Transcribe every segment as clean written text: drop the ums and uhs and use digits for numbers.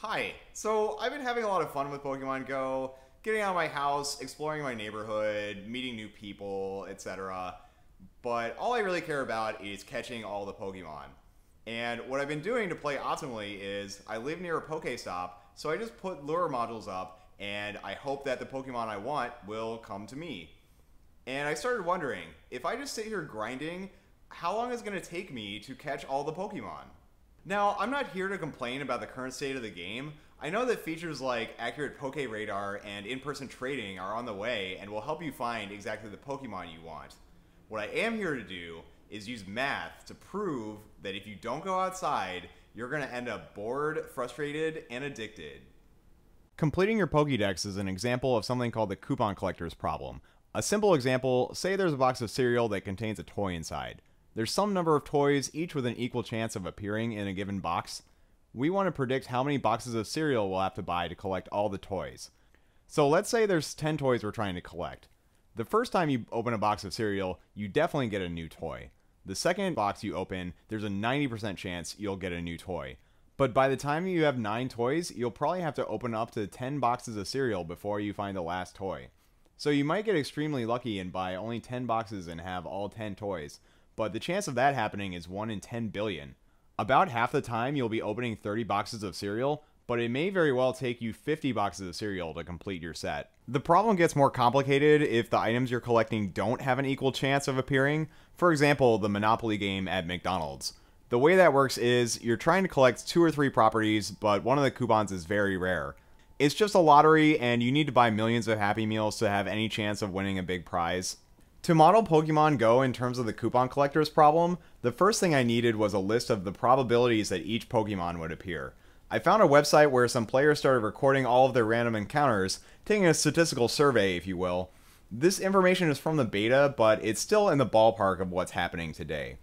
Hi. So I've been having a lot of fun with Pokemon Go, getting out of my house, exploring my neighborhood, meeting new people, etc. But all I really care about is catching all the Pokemon. And what I've been doing to play optimally is I live near a Pokestop, so I just put lure modules up and I hope that the Pokemon I want will come to me. And I started wondering, if I just sit here grinding, how long is it going to take me to catch all the Pokemon? Now, I'm not here to complain about the current state of the game. I know that features like accurate Poke Radar and in-person trading are on the way and will help you find exactly the Pokemon you want. What I am here to do is use math to prove that if you don't go outside, you're going to end up bored, frustrated, and addicted. Completing your Pokédex is an example of something called the coupon collector's problem. A simple example, say there's a box of cereal that contains a toy inside. There's some number of toys, each with an equal chance of appearing in a given box. We want to predict how many boxes of cereal we'll have to buy to collect all the toys. So let's say there's 10 toys we're trying to collect. The first time you open a box of cereal, you definitely get a new toy. The second box you open, there's a 90% chance you'll get a new toy. But by the time you have 9 toys, you'll probably have to open up to 10 boxes of cereal before you find the last toy. So you might get extremely lucky and buy only 10 boxes and have all 10 toys. But the chance of that happening is 1 in 10 billion. About half the time you'll be opening 30 boxes of cereal, but it may very well take you 50 boxes of cereal to complete your set. The problem gets more complicated if the items you're collecting don't have an equal chance of appearing. For example, the Monopoly game at McDonald's. The way that works is you're trying to collect 2 or 3 properties, but one of the coupons is very rare. It's just a lottery and you need to buy millions of Happy Meals to have any chance of winning a big prize. To model Pokemon Go in terms of the coupon collector's problem, the first thing I needed was a list of the probabilities that each Pokemon would appear. I found a website where some players started recording all of their random encounters, taking a statistical survey, if you will. This information is from the beta, but it's still in the ballpark of what's happening today.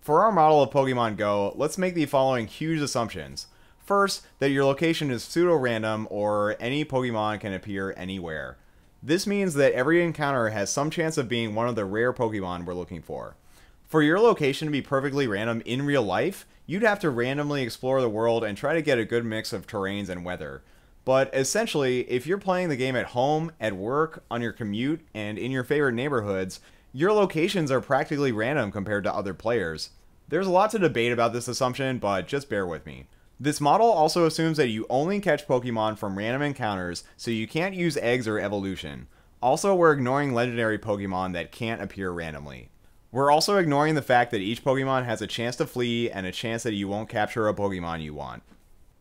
For our model of Pokemon Go, let's make the following huge assumptions. First, that your location is pseudo-random or any Pokemon can appear anywhere. This means that every encounter has some chance of being one of the rare Pokemon we're looking for. For your location to be perfectly random in real life, you'd have to randomly explore the world and try to get a good mix of terrains and weather. But essentially, if you're playing the game at home, at work, on your commute, and in your favorite neighborhoods, your locations are practically random compared to other players. There's a lot to debate about this assumption, but just bear with me. This model also assumes that you only catch Pokemon from random encounters, so you can't use eggs or evolution. Also, we're ignoring legendary Pokemon that can't appear randomly. We're also ignoring the fact that each Pokemon has a chance to flee and a chance that you won't capture a Pokemon you want.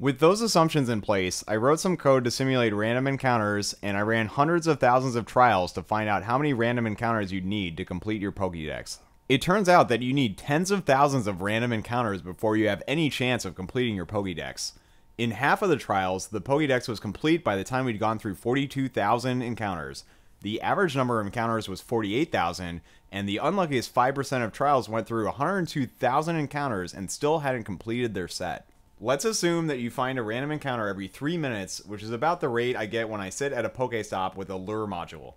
With those assumptions in place, I wrote some code to simulate random encounters, and I ran hundreds of thousands of trials to find out how many random encounters you'd need to complete your Pokédex. It turns out that you need tens of thousands of random encounters before you have any chance of completing your Pokédex. In half of the trials, the Pokédex was complete by the time we'd gone through 42,000 encounters. The average number of encounters was 48,000, and the unluckiest 5% of trials went through 102,000 encounters and still hadn't completed their set. Let's assume that you find a random encounter every 3 minutes, which is about the rate I get when I sit at a Pokestop with a lure module.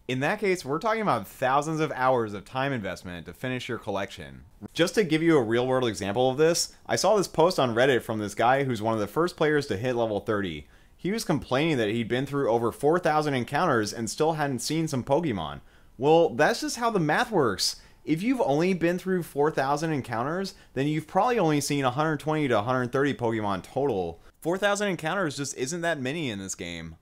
In that case, we're talking about thousands of hours of time investment to finish your collection. Just to give you a real-world example of this, I saw this post on Reddit from this guy who's one of the first players to hit level 30. He was complaining that he'd been through over 4,000 encounters and still hadn't seen some Pokemon. Well, that's just how the math works. If you've only been through 4,000 encounters, then you've probably only seen 120 to 130 Pokemon total. 4,000 encounters just isn't that many in this game.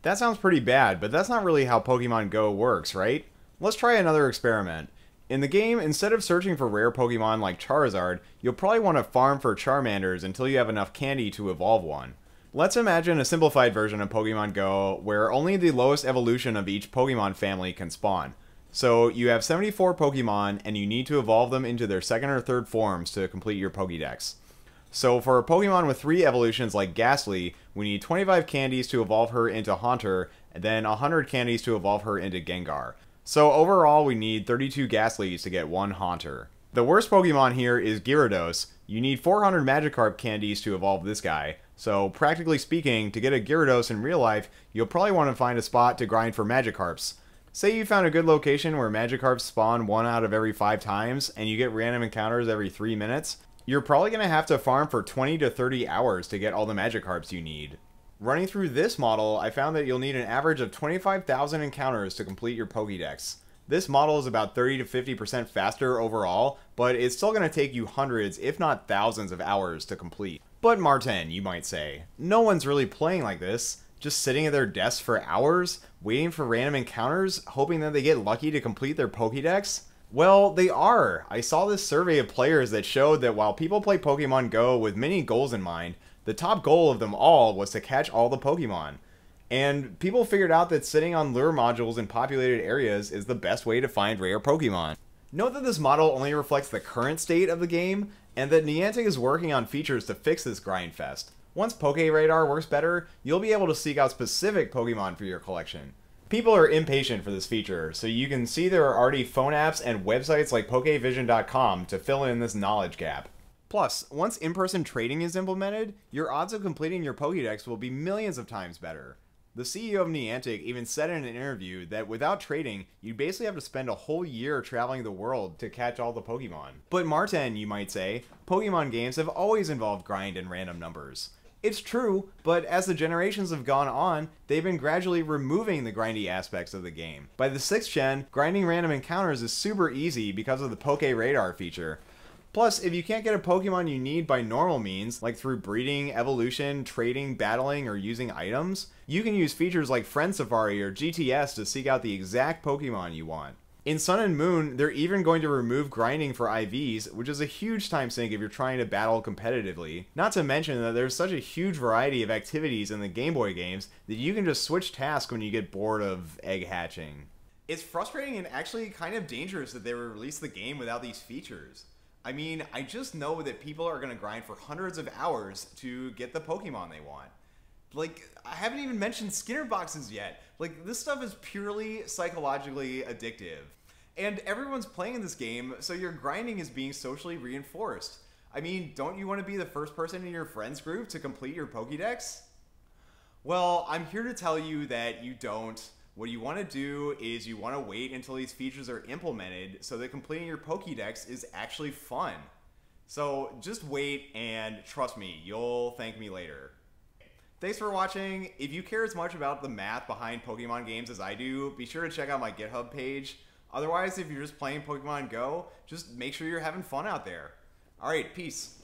That sounds pretty bad, but that's not really how Pokemon Go works, right? Let's try another experiment. In the game, instead of searching for rare Pokemon like Charizard, you'll probably want to farm for Charmanders until you have enough candy to evolve one. Let's imagine a simplified version of Pokemon Go where only the lowest evolution of each Pokemon family can spawn. So you have 74 Pokemon and you need to evolve them into their second or third forms to complete your Pokédex. So for a Pokemon with 3 evolutions like Ghastly, we need 25 candies to evolve her into Haunter, and then 100 candies to evolve her into Gengar. So overall we need 32 Ghastlys to get 1 Haunter. The worst Pokemon here is Gyarados. You need 400 Magikarp candies to evolve this guy. So practically speaking, to get a Gyarados in real life, you'll probably want to find a spot to grind for Magikarps. Say you found a good location where Magikarps spawn 1 out of every 5 times, and you get random encounters every 3 minutes. You're probably going to have to farm for 20 to 30 hours to get all the Magikarps you need. Running through this model, I found that you'll need an average of 25,000 encounters to complete your Pokédex. This model is about 30 to 50% faster overall, but it's still going to take you hundreds, if not thousands of hours to complete. But Martin, you might say, no one's really playing like this, just sitting at their desks for hours, waiting for random encounters, hoping that they get lucky to complete their Pokédex? Well, they are. I saw this survey of players that showed that while people play Pokemon Go with many goals in mind, the top goal of them all was to catch all the Pokemon. And people figured out that sitting on lure modules in populated areas is the best way to find rare Pokemon. Note that this model only reflects the current state of the game, and that Niantic is working on features to fix this grindfest. Once PokeRadar works better, you'll be able to seek out specific Pokemon for your collection. People are impatient for this feature, so you can see there are already phone apps and websites like Pokevision.com to fill in this knowledge gap. Plus, once in-person trading is implemented, your odds of completing your Pokédex will be millions of times better. The CEO of Niantic even said in an interview that without trading, you basically have to spend a whole year traveling the world to catch all the Pokemon. But Martin, you might say, Pokemon games have always involved grind and random numbers. It's true, but as the generations have gone on, they've been gradually removing the grindy aspects of the game. By the 6th gen, grinding random encounters is super easy because of the PokeRadar feature. Plus, if you can't get a Pokemon you need by normal means, like through breeding, evolution, trading, battling, or using items, you can use features like Friend Safari or GTS to seek out the exact Pokemon you want. In Sun and Moon, they're even going to remove grinding for IVs, which is a huge time sink if you're trying to battle competitively. Not to mention that there's such a huge variety of activities in the Game Boy games that you can just switch tasks when you get bored of egg hatching. It's frustrating and actually kind of dangerous that they released the game without these features. I mean, I just know that people are going to grind for hundreds of hours to get the Pokemon they want. Like, I haven't even mentioned Skinner boxes yet. Like, this stuff is purely psychologically addictive. And everyone's playing this game, so your grinding is being socially reinforced. I mean, don't you want to be the first person in your friends group to complete your Pokédex? Well, I'm here to tell you that you don't. What you want to do is you want to wait until these features are implemented so that completing your Pokédex is actually fun. So just wait, and trust me, you'll thank me later. Thanks for watching. If you care as much about the math behind Pokemon games as I do, be sure to check out my GitHub page. Otherwise, if you're just playing Pokemon Go, just make sure you're having fun out there. Alright, peace.